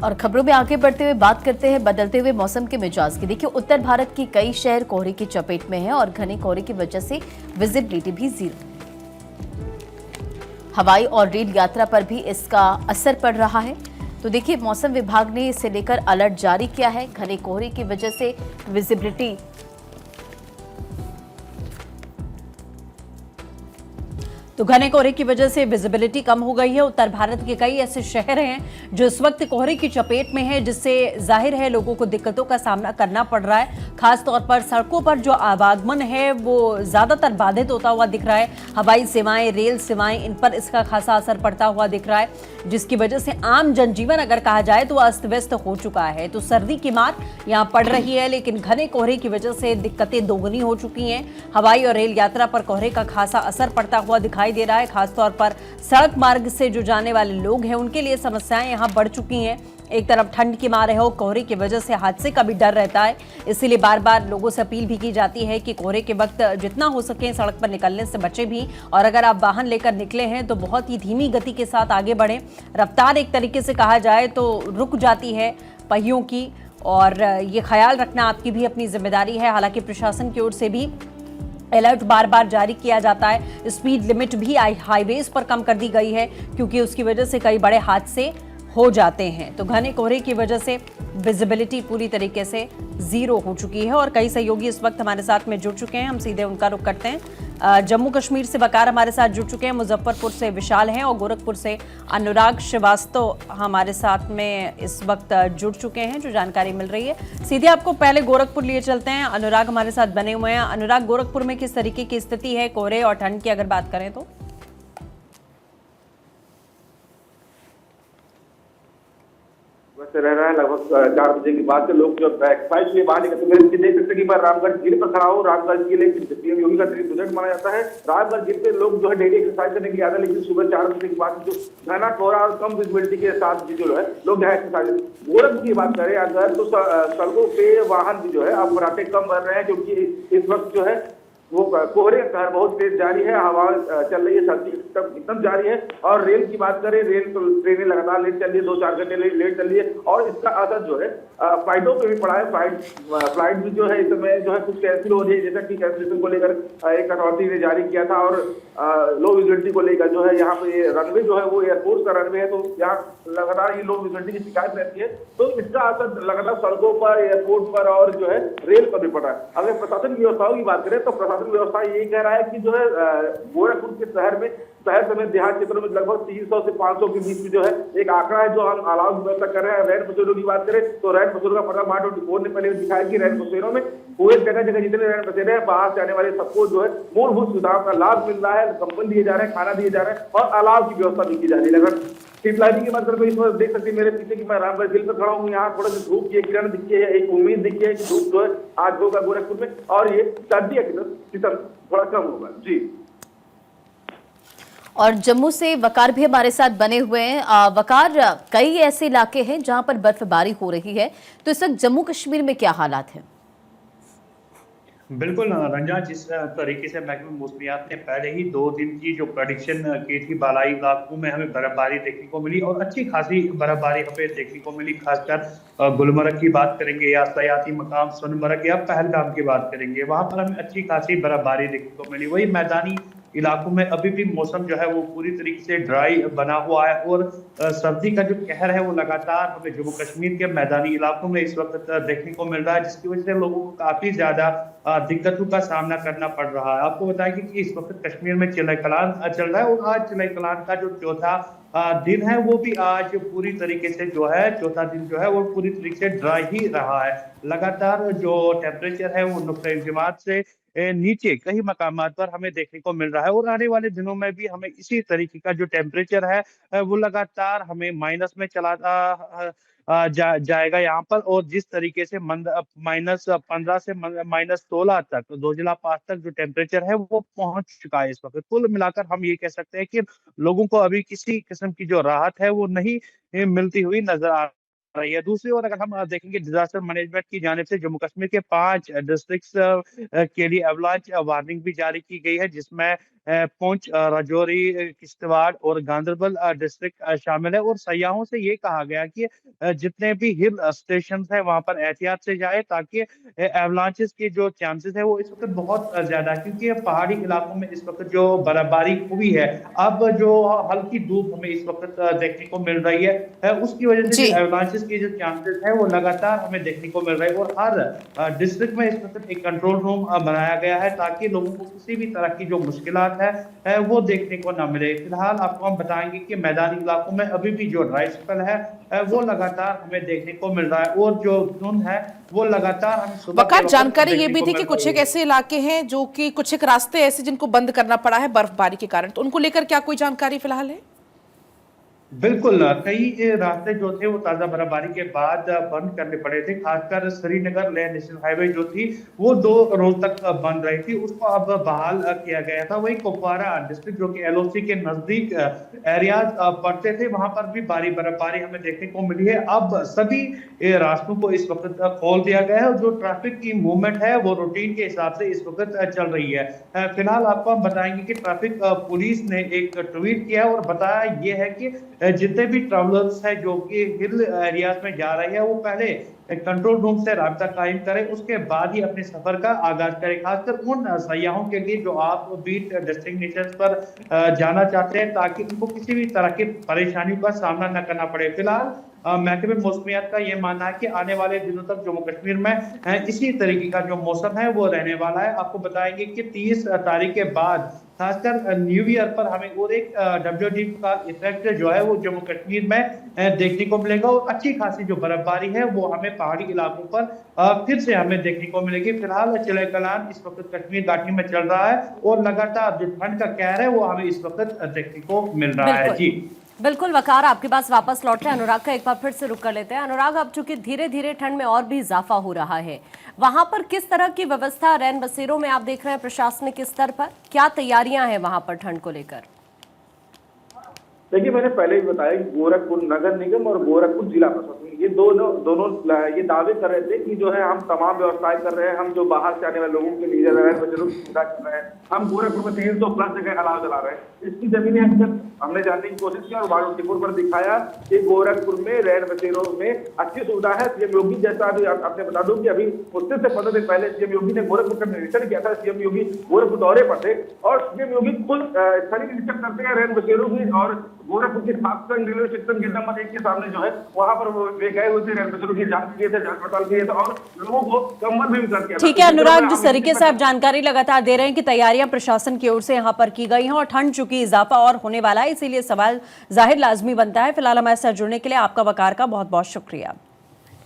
और खबरों में आगे बढ़ते हुए बात करते हैं बदलते हुए मौसम के मिजाज की। देखिए, उत्तर भारत के कई शहर कोहरे की चपेट में हैं और घने कोहरे की वजह से विजिबिलिटी भी जीरो। हवाई और रेल यात्रा पर भी इसका असर पड़ रहा है। तो देखिए, मौसम विभाग ने इसे लेकर अलर्ट जारी किया है। घने कोहरे की वजह से विजिबिलिटी तो घने कोहरे की वजह से विजिबिलिटी कम हो गई है। उत्तर भारत के कई ऐसे शहर हैं जो इस वक्त कोहरे की चपेट में हैं, जिससे जाहिर है लोगों को दिक्कतों का सामना करना पड़ रहा है। खास तौर पर सड़कों पर जो आवागमन है वो ज्यादातर बाधित होता हुआ दिख रहा है। हवाई सेवाएं, रेल सेवाएं, इन पर इसका खासा असर पड़ता हुआ दिख रहा है, जिसकी वजह से आम जनजीवन अगर कहा जाए तो अस्त व्यस्त हो चुका है। तो सर्दी की मार यहाँ पड़ रही है, लेकिन घने कोहरे की वजह से दिक्कतें दोगुनी हो चुकी हैं। हवाई और रेल यात्रा पर कोहरे का खासा असर पड़ता हुआ दिखाई दे रहा है। खासतौर पर सड़क मार्ग से जो जाने वाले लोग हैं उनके लिए समस्याएं यहां बढ़ चुकी हैं। एक तरफ ठंड की मार है और कोहरे की वजह से हादसे का भी डर रहता है, इसीलिए बार बार लोगों से अपील भी की जाती है कि कोहरे के वक्त जितना हो सके सड़क पर निकलने से बचे भी, और अगर आप वाहन लेकर निकले हैं तो बहुत ही धीमी गति के साथ आगे बढ़ें। रफ्तार एक तरीके से कहा जाए तो रुक जाती है पहियों की, और ये ख्याल रखना आपकी भी अपनी जिम्मेदारी है। हालांकि प्रशासन की ओर से भी अलर्ट बार बार जारी किया जाता है। स्पीड लिमिट भी हाईवेज पर कम कर दी गई है, क्योंकि उसकी वजह से कई बड़े हादसे हो जाते हैं। तो घने कोहरे की वजह से विजिबिलिटी पूरी तरीके से जीरो हो चुकी है और कई सहयोगी इस वक्त हमारे साथ में जुड़ चुके हैं। हम सीधे उनका रुख करते हैं। जम्मू कश्मीर से वकार हमारे साथ जुड़ चुके हैं, मुजफ्फरपुर से विशाल हैं और गोरखपुर से अनुराग श्रीवास्तव हमारे साथ में इस वक्त जुड़ चुके हैं, जो जानकारी मिल रही है। सीधे आपको पहले गोरखपुर लिए चलते हैं। अनुराग हमारे साथ बने हुए हैं। अनुराग, गोरखपुर में किस तरीके की स्थिति है कोहरे और ठंड की अगर बात करें तो? वैसे रह रहा है लगभग 4 बजे के बाद से लोग जो एक्सरसाइज के लिए बाहर निकलते हैं। देख सकते कि मैं रामगढ़ झील पर खड़ा हूँ। रामगढ़ झील एक पीएम योगी का प्रोजेक्ट माना जाता है। रामगढ़ झील पे लोग जो है डेली एक्सरसाइज करने के लिए आते हैं, लेकिन सुबह 4 बजे के बाद जो घना कोहरा और कम विजिबिलिटी के साथ जो है लोग यहाँ एक्सरसाइज। गोरखपुर की बात करें अगर तो सड़कों पे वाहन भी जो है अब फराटे कम बढ़ रहे हैं, क्योंकि इस वक्त जो है वो कोहरे का कहर बहुत तेज जारी है। हवा चल रही है, सर्दी एकदम जारी है। और रेल की बात करें, रेल तो ट्रेनें लगातार लेट चल रही है, 2-4 घंटे लेट चल रही है, और इसका असर जो है फ्लाइटों पे भी पड़ा है। फ्लाइट भी जो है इस समय जो है कुछ कैंसिल हो रही है, जैसा कि कैंसिलेशन को लेकर एक अथॉरिटी ने जारी किया था। और लो विजिबिलिटी को लेकर जो है यहाँ पे रनवे जो है वो एयरपोर्ट का रनवे है, तो यहाँ लगातार ये लो विजिबिलिटी की शिकायत रहती है। तो इसका असर लगातार सड़कों पर, एयरपोर्ट पर और जो है रेल पर भी पड़ा है। अगर प्रशासन की व्यवस्थाओं की बात करें तो प्रशासन व्यवस्था यही कह रहा है कि जो है गोरखपुर के शहर समेत देहात क्षेत्रों में लगभग 300 से 500 के बीच में जो है एक आंकड़ा है जो हम अलाउ की व्यवस्था कर रहे हैं। रैन बसेरों की बात करें तो रैन बसेरों का पता मार्ट24 ने पहले दिखाया कि रैन बसेरों में पूरे जगह जितने रैन बसेरे हैं, बाहर से आने वाले सबको जो है मूलभूत सुविधाओं का लाभ मिल रहा है, कंबल दिए जा रहे हैं, खाना दिए जा रहे हैं और अलाव की व्यवस्था भी की जा रही है। अगर स्ट्रीट लाइटिंग की बात करें तो इस वक्त देख सकते हैं मेरे पीछे कि मैं रामगढ़ झील पर खड़ा हूँ। यहाँ थोड़ा सा धूप की किरण दिखी है, एक उम्मीद दिखी है कि धूप जो है आज होगा गोरखपुर में, और ये सर्दी का थोड़ा कम होगा। जी। और जम्मू से वकार भी हमारे साथ बने हुए हैं। वकार, कई ऐसे इलाके हैं जहां पर बर्फबारी हो रही है, तो इस वक्त जम्मू कश्मीर में क्या हालात हैं? बिल्कुल रंजा, जिस तरीके से महकमे मौसमियात ने पहले ही 2 दिन की जो प्रेडिक्शन की थी, बालाई इलाकों में हमें बर्फबारी देखने को मिली और अच्छी खासी बर्फबारी हमें देखने को मिली। खासकर गुलमर्ग की बात करेंगे या सयाती मकाम सोनमर्ग या पहलगाम की बात करेंगे, वहां पर हमें अच्छी खासी बर्फबारी देखने को मिली। वही मैदानी इलाकों में अभी भी मौसम जो है वो पूरी तरीके से ड्राई बना हुआ है और सर्दी का जो कहर है वो लगातार हमें जम्मू कश्मीर के मैदानी इलाकों में इस वक्त देखने को मिल रहा है, जिसकी वजह से लोगों को काफी ज्यादा दिक्कतों का सामना करना पड़ रहा है। आपको बताएं कि इस वक्त कश्मीर में चिलय कलान चल रहा है और आज चिलय कलान का जो चौथा दिन है वो भी आज पूरी तरीके से जो है चौथा दिन जो है वो पूरी तरीके से ड्राई ही रहा है। लगातार जो टेम्परेचर है वो नुक्ता इंजमात से नीचे कई मकामात पर हमें देखने को मिल रहा है और आने वाले दिनों में भी हमें इसी तरीके का जो टेम्परेचर है वो लगातार हमें माइनस में चला जाएगा यहाँ पर। और जिस तरीके से -15 से -16 तक दोजिला पास तक जो टेम्परेचर है वो पहुंच चुका है इस वक्त। कुल मिलाकर हम ये कह सकते हैं कि लोगों को अभी किसी किस्म की जो राहत है वो नहीं मिलती हुई नजर आ रही है। दूसरी ओर अगर हम देखेंगे डिजास्टर मैनेजमेंट की जानिब से जम्मू कश्मीर के 5 डिस्ट्रिक्ट्स के लिए अवलांच वार्निंग भी जारी की गई है, जिसमें पुंछ, राजौरी, किश्तवाड़ और गांदरबल डिस्ट्रिक्ट शामिल है। और सयाहों से ये कहा गया कि जितने भी हिल स्टेशन है वहां पर एहतियात से जाए, ताकि एवलांचेस के जो चांसेस है वो इस वक्त बहुत ज्यादा है, क्योंकि पहाड़ी इलाकों में इस वक्त जो बर्फबारी हुई है, अब जो हल्की धूप हमें इस वक्त देखने को मिल रही है, उसकी वजह से जो एवलांचेस के जो चांसेस है वो लगातार हमें देखने को मिल रहे हैं। और हर डिस्ट्रिक्ट में इस वक्त एक कंट्रोल रूम बनाया गया है, ताकि लोगों को किसी भी तरह की जो मुश्किलात है वो देखने को ना मिले। फिलहाल आपको हम बताएंगे कि मैदानी इलाकों में अभी भी जो ड्राई स्पेल है वो लगातार हमें देखने को मिल रहा है, और जो धुंध है वो लगातार हम सुबह वकार जानकारी ये भी थी कि कुछ एक ऐसे इलाके हैं जो कि कुछ एक रास्ते ऐसे जिनको बंद करना पड़ा है बर्फबारी के कारण, तो उनको लेकर क्या कोई जानकारी फिलहाल है? बिल्कुल, कई रास्ते जो थे वो ताजा बर्फबारी के बाद बंद करने पड़े थे। खासकर श्रीनगर लेह नेशनल हाईवे जो थी वो 2 रोज तक बंद रही थी, उसको अब बहाल किया गया था। वही कुपवारा डिस्ट्रिक्ट जो कि एलओसी के नजदीक एरियाज पड़ते थे, वहां पर भी भारी बर्फबारी हमें देखने को मिली है। अब सभी रास्तों को इस वक्त खोल दिया गया है, और जो ट्रैफिक की मूवमेंट है वो रूटीन के हिसाब से इस वक्त चल रही है। फिलहाल आपको हम बताएंगे कि ट्रैफिक पुलिस ने एक ट्वीट किया और बताया ये है कि जितने भी ट्रैवलर्स हैं जो कि हिल एरियाज में जा रहे हैं वो पहले कंट्रोल रूम से राब्ता कायम करें, उसके बाद ही अपने सफर का आगाज करें। खासकर उन सयाहों के लिए जो आप बीट डेस्टिनेशन पर जाना चाहते हैं, ताकि उनको किसी भी तरह की परेशानियों का सामना न करना पड़े। फिलहाल महकमे मौसमियात का ये मानना है कि आने वाले दिनों तक जम्मू कश्मीर में इसी तरीके का जो मौसम है वो रहने वाला है। आपको बताएंगे कि 30 तारीख के बाद खासकर न्यू ईयर पर हमें और एक WD का इफेक्ट जो है वो जम्मू कश्मीर में देखने को मिलेगा, और अच्छी खासी जो बर्फबारी है वो हमें पहाड़ी इलाकों पर फिर से हमें देखने को मिलेगी। फिलहाल चले कलान इस वक्त कश्मीर घाटी में चल रहा है, और लगातार जो ठंड का कहर है वो हमें इस वक्त देखने को मिल रहा है। जी बिल्कुल वकार, आपके पास वापस लौटते हैं। अनुराग का एक बार फिर से रुक कर लेते हैं। अनुराग, अब चूंकि धीरे धीरे ठंड में और भी इजाफा हो रहा है, वहां पर किस तरह की व्यवस्था रैन बसेरों में आप देख रहे हैं प्रशासनिक स्तर पर, क्या तैयारियां हैं वहां पर ठंड को लेकर? देखिए, मैंने पहले भी बताया कि गोरखपुर नगर निगम और गोरखपुर जिला प्रशासन ये दोनों ये दावे कर रहे थे कि जो है हम तमाम व्यवस्थाएं कर रहे हैं, हम जो बाहर से आने वाले लोगों के लिए रैन बसेरों की सुविधा कर रहे हैं, हम गोरखपुर में 300+ जगह अलाव चला रहे हैं। इसकी जमीनी हकीकत हमने जानने की कोशिश की और वायुटिपुर पर दिखाया कि गोरखपुर में रैन बसेरों में अच्छी सुविधा है। सीएम योगी, जैसा अभी आपने बता दूं कि अभी मुश्किल से 15 दिन पहले सीएम योगी ने गोरखपुर का निरीक्षण किया था। सीएम योगी गोरखपुर दौरे पर थे, और सीएम योगी खुद स्थलीय निरीक्षण करते हैं रैन बसेरों की, और गोरखपुर के सातसंग रेलवे स्टेशन गेट नंबर 1 के सामने जो है वहां पर वो गए हुए थे, रैन बसेरों की जांच किए थे, जांच पड़ताल किए थे, और लोगों को कम्बल भी वितरण किया। ठीक है अनुराग, जिस तरीके से आप जानकारी लगातार दे रहे हैं कि तैयारियां प्रशासन की ओर से यहां पर की गई हैं, और ठंड चूंकि इजाफा और होने वाला है, इसीलिए सवाल जाहिर लाजमी बनता है। फिलहाल हमारे साथ जुड़ने के लिए आपका वकार का बहुत बहुत शुक्रिया।